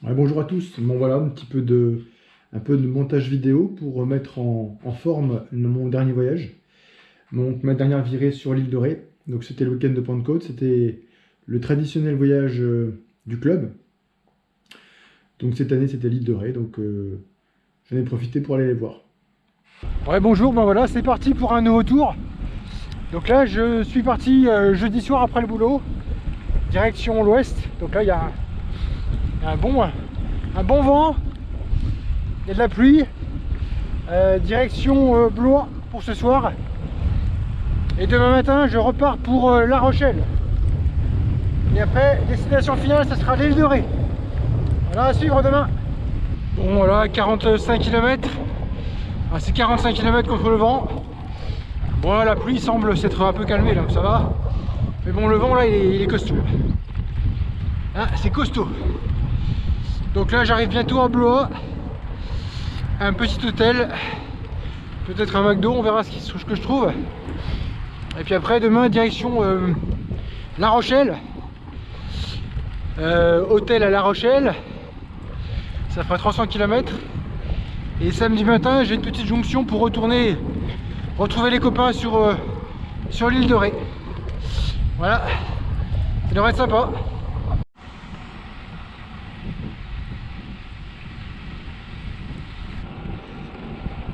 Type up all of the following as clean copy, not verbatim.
Ouais, bonjour à tous. Bon voilà, un peu de montage vidéo pour remettre en forme mon dernier voyage. Donc ma dernière virée sur l'île de Ré. Donc c'était le week-end de Pentecôte. C'était le traditionnel voyage du club. Donc cette année c'était l'île de Ré. Donc j'en ai profité pour aller les voir. Ouais, bonjour, ben voilà, c'est parti pour un nouveau tour. Donc là, je suis parti jeudi soir après le boulot, direction l'ouest. Donc là, il y a un bon vent, il y a de la pluie, direction Blois pour ce soir. Et demain matin, je repars pour La Rochelle. Et après, destination finale, ça sera l'île de Ré. Voilà, à suivre demain. Bon, voilà, 45 km. Ah, c'est 45 km contre le vent. Bon, la pluie semble s'être un peu calmée là, ça va. Mais bon, le vent là, il est costaud. Hein, c'est costaud. Donc là, j'arrive bientôt à Blois. Un petit hôtel. Peut-être un McDo, on verra ce que je trouve. Et puis après, demain, direction La Rochelle. Hôtel à La Rochelle. Ça fera 300 km. Et samedi matin, j'ai une petite jonction pour retrouver les copains sur l'île de Ré. Voilà, ça devrait être sympa.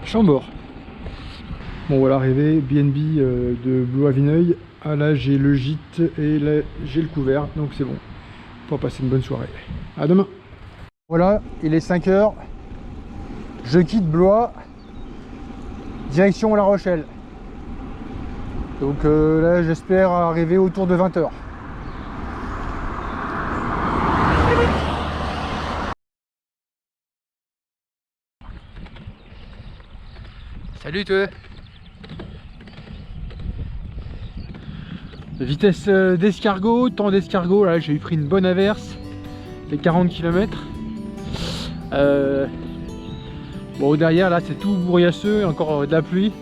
Chambord. Bon voilà, arrivé, BNB de Blois-Vineuil. Ah là j'ai le gîte et là j'ai le couvert. Donc c'est bon pour passer une bonne soirée. À demain. Voilà, il est 5 h. Je quitte Blois, direction La Rochelle. Donc là, j'espère arriver autour de 20 h. Salut toi. Vitesse d'escargot, temps d'escargot, là j'ai pris une bonne averse, fait 40 km. Bon, derrière là c'est tout bourriasseux, encore de la pluie.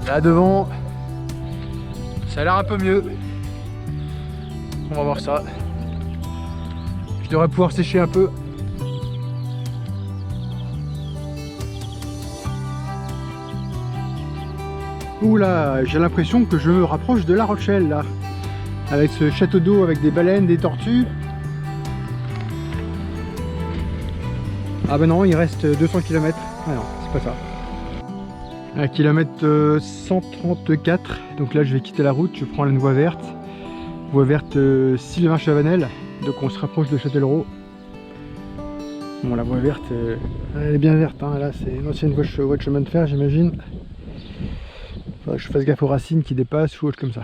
Là devant, ça a l'air un peu mieux. On va voir ça. Je devrais pouvoir sécher un peu. Oula, j'ai l'impression que je me rapproche de La Rochelle là. Avec ce château d'eau avec des baleines, des tortues. Ah bah non, il reste 200 km. Ah non, c'est pas ça. 1 km 134. Donc là je vais quitter la route, je prends la voie verte. Voie verte Sylvain-Chavanel. Donc on se rapproche de Châtellerault. Bon, la voie verte, elle est bien verte, hein. Là c'est une ancienne voie de chemin de fer, j'imagine. Faudrait que je fasse gaffe aux racines qui dépassent ou autre comme ça.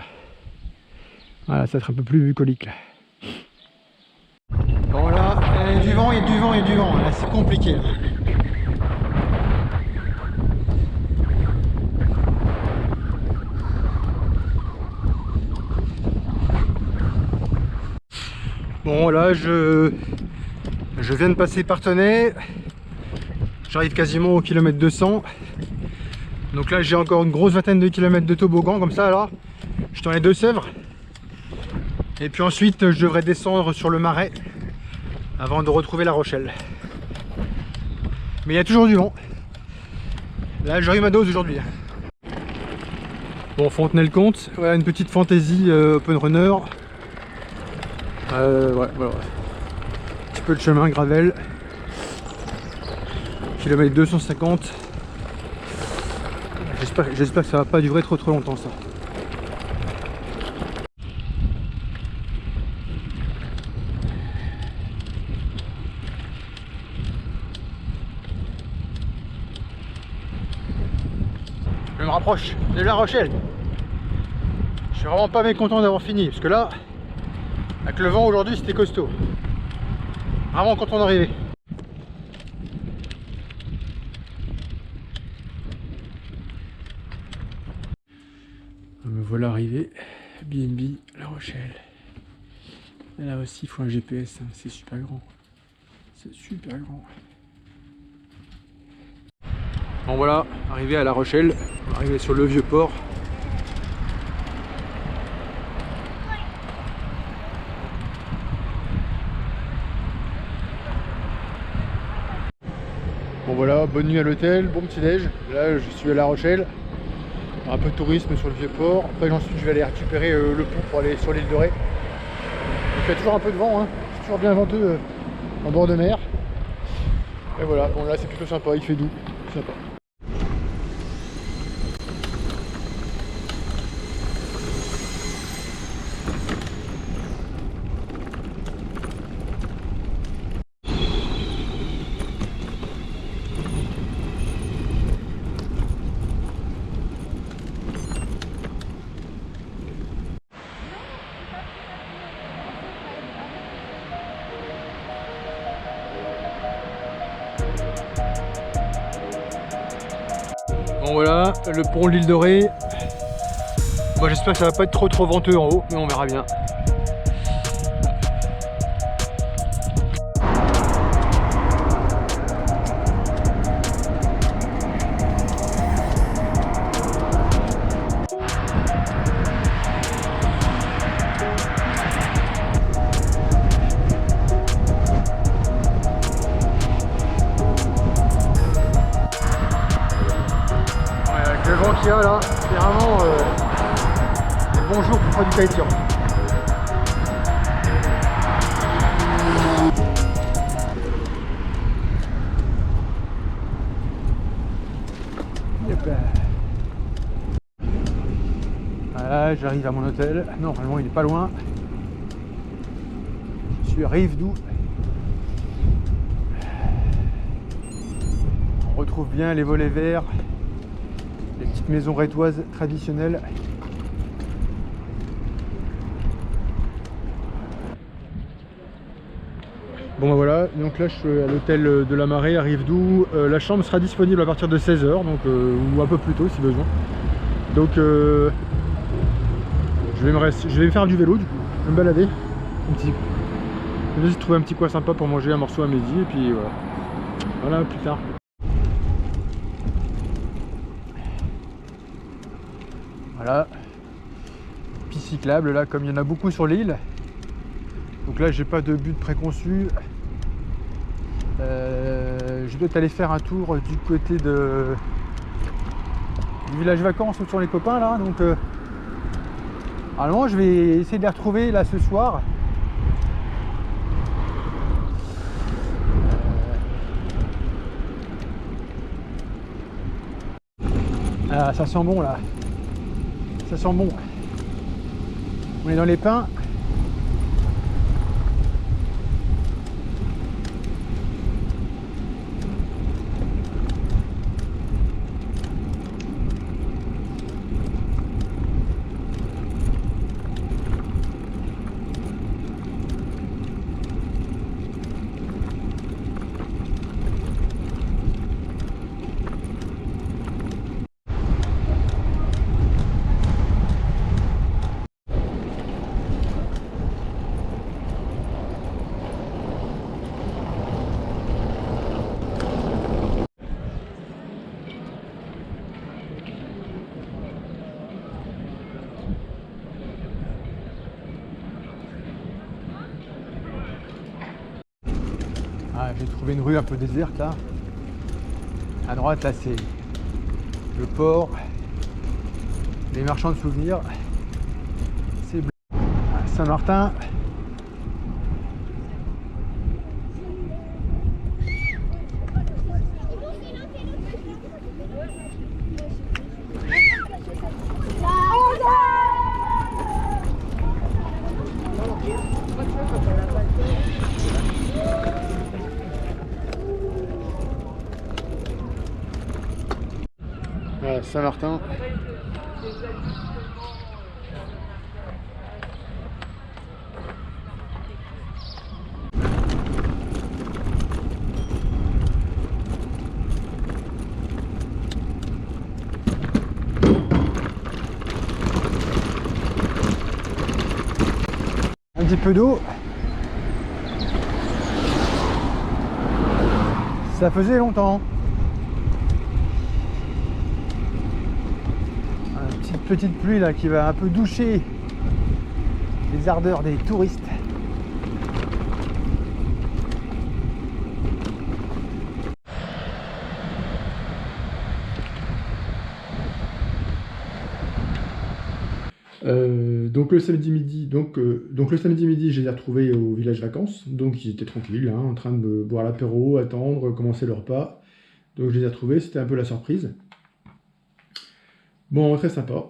Voilà, ça va être un peu plus bucolique là. Bon là, il y a du vent, il y a du vent, il y a du vent. Là c'est compliqué là. Bon là je viens de passer Parthenay. J'arrive quasiment au kilomètre 200. Donc là j'ai encore une grosse vingtaine de kilomètres de toboggan comme ça là. Je suis dans les Deux-Sèvres. Et puis ensuite je devrais descendre sur le Marais avant de retrouver La Rochelle. Mais il y a toujours du vent. Là j'aurai ma dose aujourd'hui. Bon, Fontenay-le-Comte, voilà une petite fantaisie open runner. Ouais, voilà. Un petit peu de chemin gravel. Kilomètre 250. J'espère que ça va pas durer trop longtemps ça. Je me rapproche de La Rochelle. Je suis vraiment pas mécontent d'avoir fini parce que là, avec le vent aujourd'hui, c'était costaud. Vraiment content d'arriver. Me voilà arrivé, BNB La Rochelle. Et là aussi, il faut un GPS, hein. C'est super grand. C'est super grand. Bon voilà, arrivé à La Rochelle, arrivé sur le vieux port. Bon voilà, bonne nuit à l'hôtel, bon petit déj. Là je suis à La Rochelle. Un peu de tourisme sur le Vieux-Port. Après ensuite je vais aller récupérer le pont pour aller sur l'île de Ré. Donc, il y a toujours un peu de vent, hein. C'est toujours bien venteux en bord de mer. Et voilà, bon là c'est plutôt sympa, il fait doux, c'est sympa. Bon voilà, le pont de l'île de Ré. Moi j'espère que ça va pas être trop venteux en haut, mais on verra bien. Le vent qu'il y a là, c'est vraiment le bon jour pour faire du kitesurf. Voilà, j'arrive à mon hôtel. Normalement il est pas loin. Je suis à Rive-Doux. On retrouve bien les volets verts. Les petites maisons rétoises traditionnelles. Bon bah voilà, donc là je suis à l'hôtel de la Marée à Rive-Doux. La chambre sera disponible à partir de 16 h, donc, ou un peu plus tôt si besoin. Donc je vais faire du vélo du coup, je vais me balader. Je vais essayer de trouver un petit coin sympa pour manger un morceau à midi et puis voilà. Voilà, plus tard. Voilà, piste cyclable là, comme il y en a beaucoup sur l'île. Donc là j'ai pas de but préconçu. Je dois aller faire un tour du côté du village vacances où sont les copains là. Donc normalement je vais essayer de les retrouver là ce soir. Ah, ça sent bon là. Ça sent bon. On est dans les pins. Ah, j'ai trouvé une rue un peu déserte là. À droite là c'est le port, les marchands de souvenirs. C'est Saint-Martin. Voilà, Saint-Martin. Un petit peu d'eau. Ça faisait longtemps. Petite pluie là qui va un peu doucher les ardeurs des touristes. Donc le samedi midi, je les ai retrouvés au village vacances. Donc ils étaient tranquilles, hein, en train de boire l'apéro, attendre, commencer le repas. Donc je les ai retrouvés, c'était un peu la surprise. Bon, très sympa.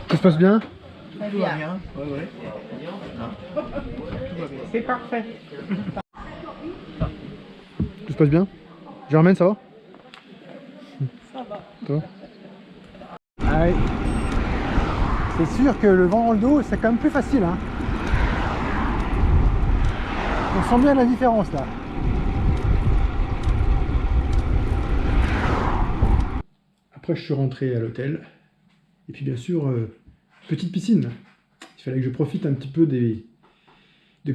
Tout se passe bien? Tout va bien. Ouais. C'est parfait. Tout se passe bien? Germaine, ça va? Ça va. Toi? Ah oui. C'est sûr que le vent dans le dos, c'est quand même plus facile. Hein. On sent bien la différence là. Après, je suis rentré à l'hôtel. Et puis, bien sûr, petite piscine. Il fallait que je profite un petit peu des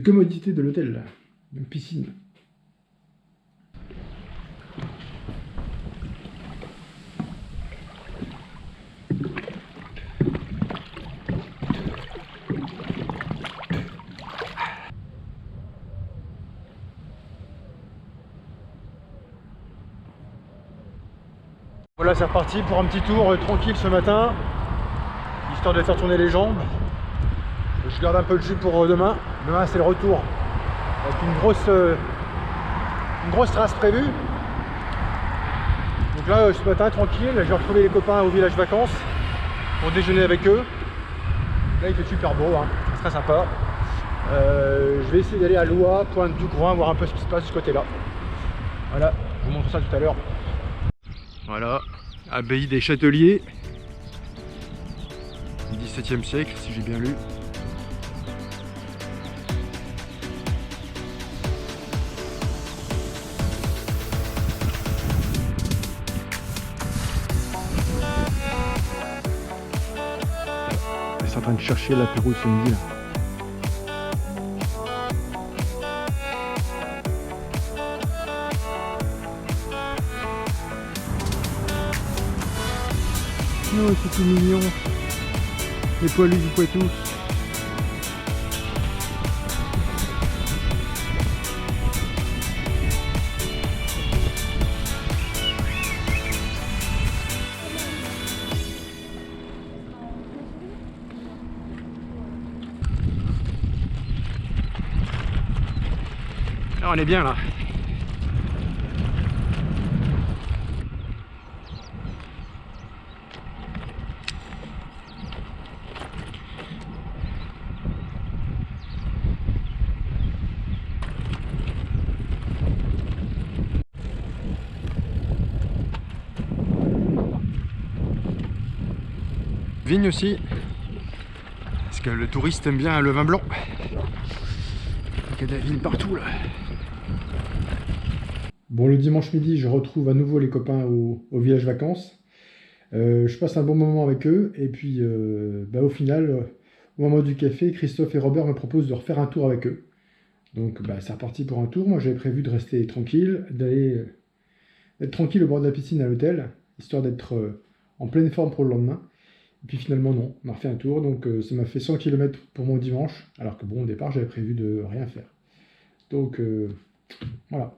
commodités de l'hôtel. Donc, piscine. Voilà, c'est reparti pour un petit tour tranquille ce matin, histoire de faire tourner les jambes. Je garde un peu de jus pour demain. Demain, c'est le retour avec une grosse trace prévue. Donc là, ce matin, tranquille, j'ai retrouvé les copains au village vacances pour déjeuner avec eux. Là, il fait super beau, hein. C'est très sympa. Je vais essayer d'aller à Loua, Pointe du Groin, voir un peu ce qui se passe de ce côté-là. Voilà, je vous montre ça tout à l'heure. Voilà, abbaye des Châteliers, 17e siècle si j'ai bien lu. Ils sont en train de chercher l'apéro de ce midi là. Oh, c'est tout mignon, les poilus du Poitou. Là, on est bien là. Vigne aussi, parce que le touriste aime bien le vin blanc. Il y a de la vigne partout là. Bon, le dimanche midi, je retrouve à nouveau les copains au village vacances. Je passe un bon moment avec eux et puis au final, au moment du café, Christophe et Robert me proposent de refaire un tour avec eux. Donc c'est reparti pour un tour. Moi j'avais prévu de rester tranquille, d'être tranquille au bord de la piscine à l'hôtel, histoire d'être en pleine forme pour le lendemain. Et puis finalement non, on a refait un tour, donc ça m'a fait 100 km pour mon dimanche, alors que bon, au départ j'avais prévu de rien faire. Donc voilà.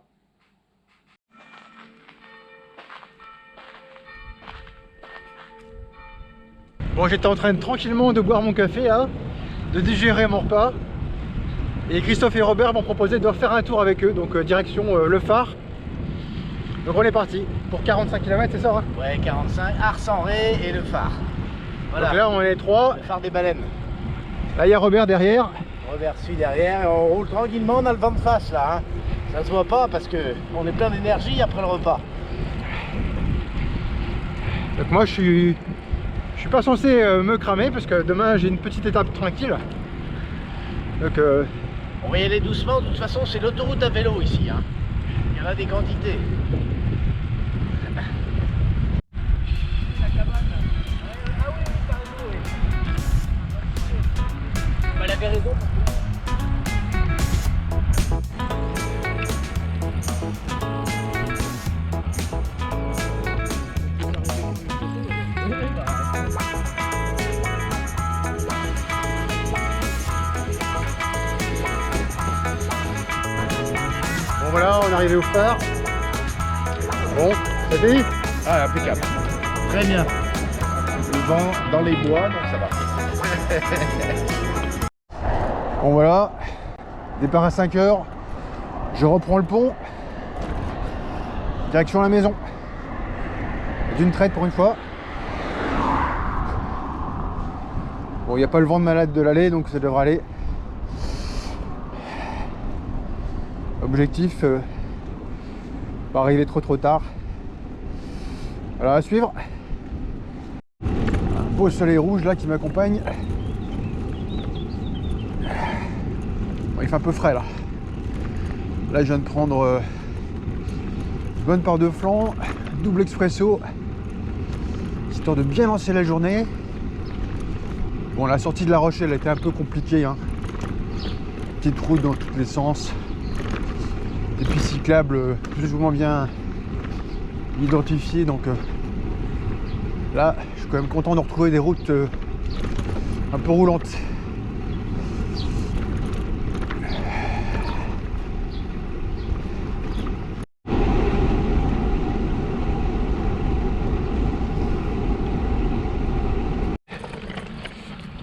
Bon, j'étais en train tranquillement de boire mon café là, de digérer mon repas. Et Christophe et Robert m'ont proposé de refaire un tour avec eux, donc direction le phare. Donc on est parti pour 45 km, c'est ça hein? Ouais, 45, Ars-en-Ré et le phare. Voilà. Donc là on est trois. Le phare des baleines. Là il y a Robert derrière. Robert suit derrière et on roule tranquillement, on a le vent de face là. Hein. Ça se voit pas parce qu'on est plein d'énergie après le repas. Donc moi je suis pas censé me cramer parce que demain j'ai une petite étape tranquille. Donc on va y aller doucement, de toute façon c'est l'autoroute à vélo ici. Hein. Il y en a des quantités. Elle avait raison. bon voilà, on est arrivé au phare. Bon, ça dit? Ah, impeccable. Très bien. vent dans les bois, donc ça va. Bon voilà, départ à 5 h, je reprends le pont, direction la maison, d'une traite pour une fois. Bon, il n'y a pas le vent de malade de l'aller, donc ça devrait aller. Objectif, pas arriver trop tard. Voilà, à suivre. Un beau soleil rouge là qui m'accompagne. Bon, il fait un peu frais là. Là je viens de prendre une bonne part de flan, double expresso, histoire de bien lancer la journée. Bon, la sortie de La Rochelle a été un peu compliquée, hein. Petite route dans tous les sens. Des pistes cyclables plus ou moins bien identifiées, donc là je suis quand même content de retrouver des routes un peu roulantes.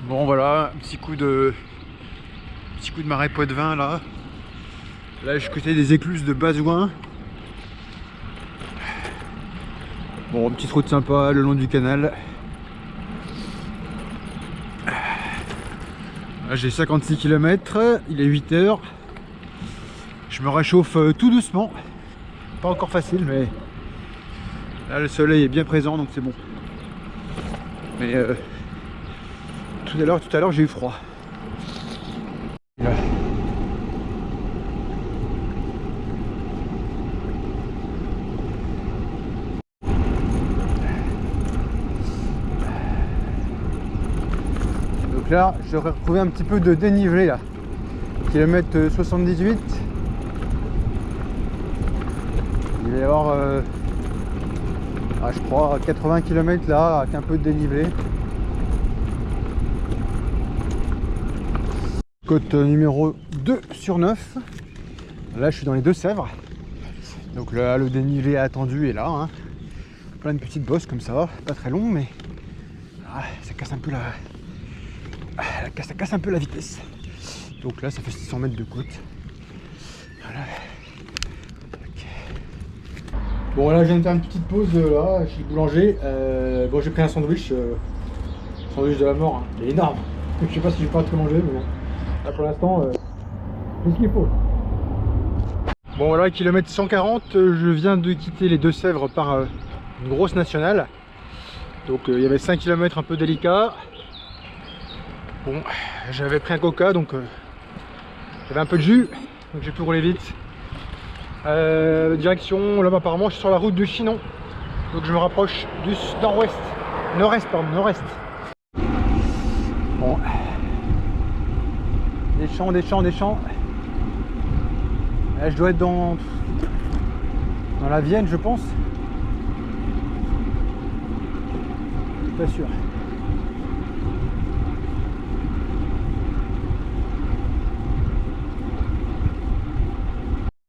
Bon voilà, un petit coup de marais Poitevin là. Là, je suis côté des écluses de Bazouin. Bon, petite route sympa le long du canal. Là, j'ai 56 km, il est 8 h. Je me réchauffe tout doucement. Pas encore facile, mais là, le soleil est bien présent, donc c'est bon. Mais tout à l'heure, j'ai eu froid. Là. Là, j'aurais retrouvé un petit peu de dénivelé là. Kilomètre 78. Il va y avoir, je crois, 80 km là, avec un peu de dénivelé. Côte numéro 2 sur 9. Là, je suis dans les Deux-Sèvres. Donc là, le dénivelé attendu est là. Hein. Plein de petites bosses comme ça. Pas très long, mais ça casse un peu ça casse un peu la vitesse. Donc là ça fait 600 mètres de côte. Voilà. Okay. Bon là je viens de faire une petite pause là chez le boulanger. Bon, j'ai pris un sandwich de la mort, hein. Il est énorme. Je sais pas si je vais pas te manger, mais bon. Là pour l'instant c'est ce qu'il faut. Bon voilà, kilomètre 140, je viens de quitter les Deux-Sèvres par une grosse nationale. Donc il y avait 5 km un peu délicat. Bon, j'avais pris un coca, donc j'avais un peu de jus, donc j'ai pu rouler vite. Direction, là apparemment je suis sur la route du Chinon, donc je me rapproche du nord-ouest, nord-est. Bon, des champs. Là, je dois être dans la Vienne, je pense. Pas sûr.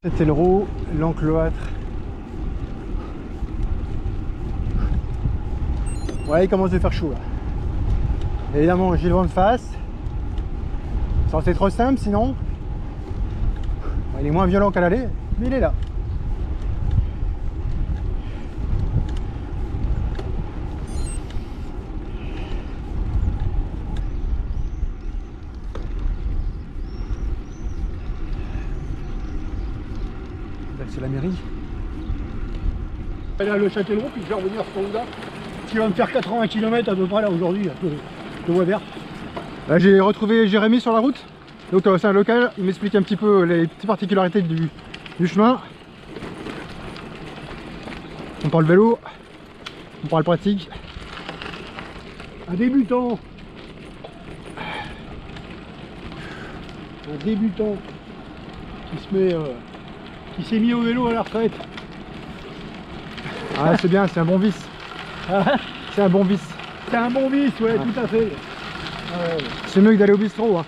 C'était le Roux, l'encloître. Ouais, il commence à faire chaud là. Évidemment, j'ai le vent de face. C'est trop simple sinon. Il est moins violent qu'à l'aller, mais il est là. C'est la mairie. Là, le Châtellerault, puis je vais revenir sur là, qui va me faire 80 km à peu près là aujourd'hui, de voie verte. Là j'ai retrouvé Jérémy sur la route, donc c'est un local, il m'explique un petit peu les petites particularités du chemin. On parle vélo, on parle pratique. Un débutant qui s'est mis au vélo à la retraite. Ah c'est bien, c'est un bon vice. C'est un bon vice. C'est un bon vice, ouais, tout à fait. C'est mieux que d'aller au bistrot. Hein.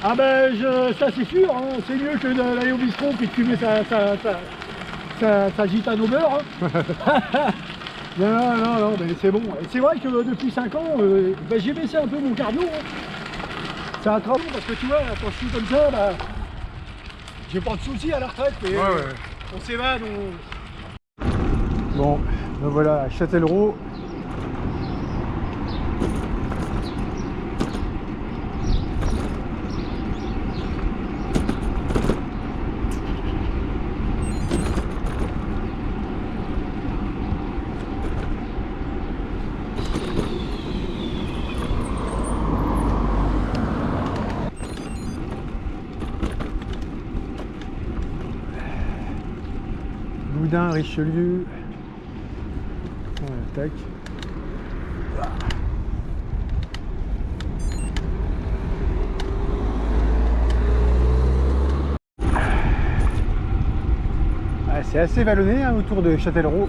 Ah ben, ça c'est sûr, hein. C'est mieux que d'aller au bistrot et de fumer sa gitane au beurre. Hein. Non, mais c'est bon. Et c'est vrai que depuis 5 ans, j'ai baissé un peu mon cardio. Hein. C'est un travail parce que tu vois, quand je suis comme ça, bah, j'ai pas de soucis à la retraite. Mais, on s'évade. Bon, ben voilà, à Châtellerault. Boudin, Richelieu. Voilà, tac. Ah, c'est assez vallonné hein, autour de Châtellerault.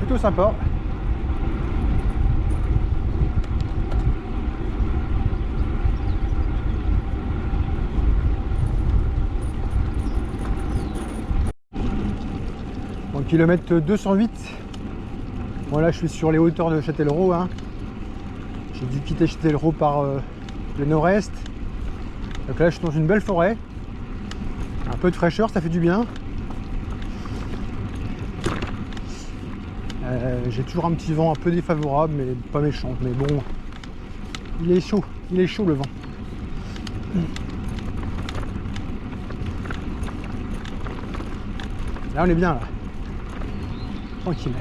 Plutôt sympa. Bon, kilomètre 208. Bon là je suis sur les hauteurs de Châtellerault. Hein. J'ai dû quitter Châtellerault par le nord-est. Donc là je suis dans une belle forêt. Un peu de fraîcheur, ça fait du bien. J'ai toujours un petit vent un peu défavorable, mais pas méchant. Mais bon, il est chaud le vent. Là on est bien là. Tranquille.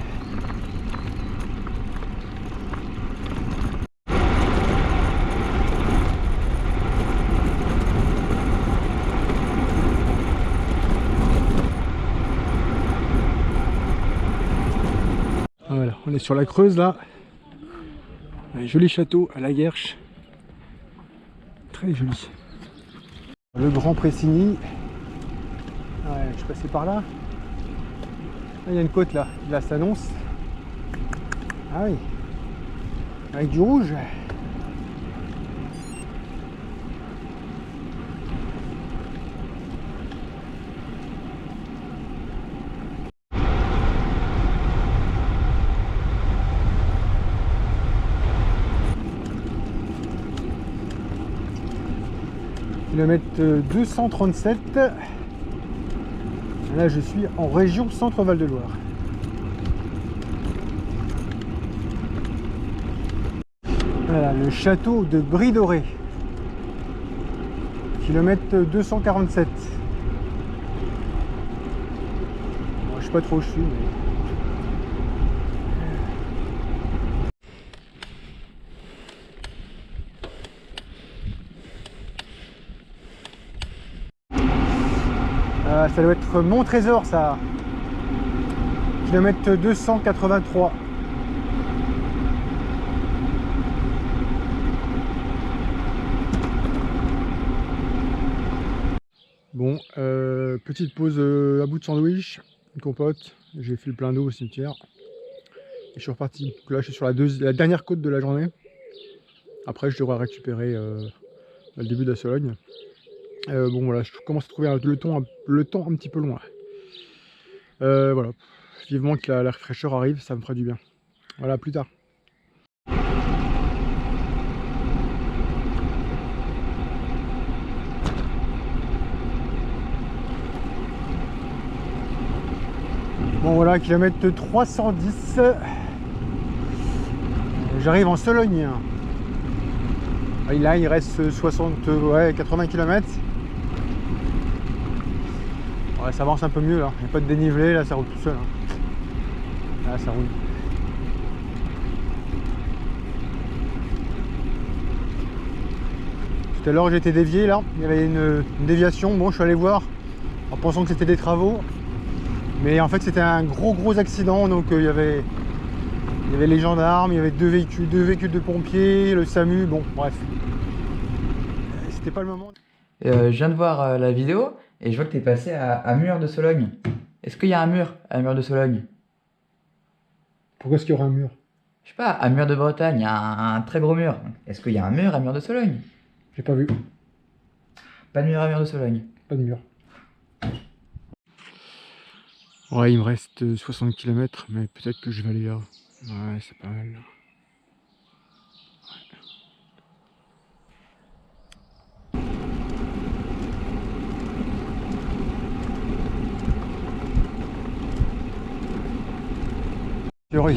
Voilà, on est sur la Creuse là. Un joli château à la Guerche. Très joli. Le Grand Pressigny. Ouais, je suis passé par là. Ah, il y a une côte là, là ça s'annonce. Ah oui, avec du rouge. Kilomètre 237. Là je suis en région Centre-Val de Loire. Voilà, le château de Brie-Dorée. Kilomètre 247. Bon, je sais pas trop où je suis, mais... ça doit être mon trésor ça. Kilomètre 283. Bon, petite pause à bout de sandwich, une compote, j'ai fait le plein d'eau au cimetière. Et je suis reparti. Donc là je suis sur la dernière côte de la journée. Après je devrais récupérer le début de la Sologne. Bon voilà, je commence à trouver le temps un petit peu loin. Voilà, vivement que la fraîcheur arrive, ça me fera du bien. Voilà, à plus tard. Bon voilà, kilomètre 310. J'arrive en Sologne. Et là il reste 80 km. Ouais, ça avance un peu mieux là, il n'y a pas de dénivelé, là ça roule tout seul. Hein. Là ça roule. Tout à l'heure j'ai été dévié là, il y avait une déviation, bon je suis allé voir en pensant que c'était des travaux. Mais en fait c'était un gros accident, donc il y avait les gendarmes, il y avait deux véhicules de pompiers, le SAMU, bon bref. C'était pas le moment. Je viens de voir la vidéo et je vois que tu es passé à Mur de Sologne. Est-ce qu'il y a un mur à Mur de Sologne? Pourquoi est-ce qu'il y aura un mur? Je sais pas, à Mur de Bretagne, il y a un très gros mur. Est-ce qu'il y a un mur à Mur de Sologne? J'ai pas vu. Pas de mur à Mur de Sologne. Pas de mur. Ouais, il me reste 60 km, mais peut-être que je vais aller là. Ouais, c'est pas mal là. Purée.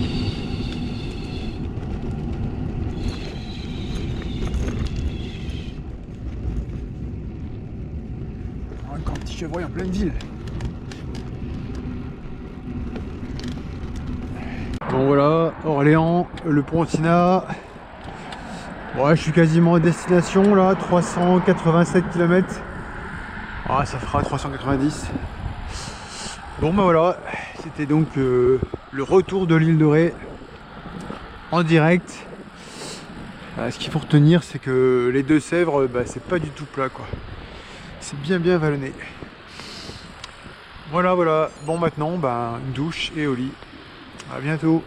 Encore un petit chevreuil en pleine ville. Bon voilà, Orléans, le Pontina. Ouais, je suis quasiment à destination là, 387 km. Ah, ça fera 390. Bon bah voilà, c'était donc le retour de l'île de Ré en direct. Ce qu'il faut retenir, c'est que les Deux-Sèvres, c'est pas du tout plat quoi. C'est bien vallonné. Voilà. Bon maintenant, une douche et au lit. À bientôt.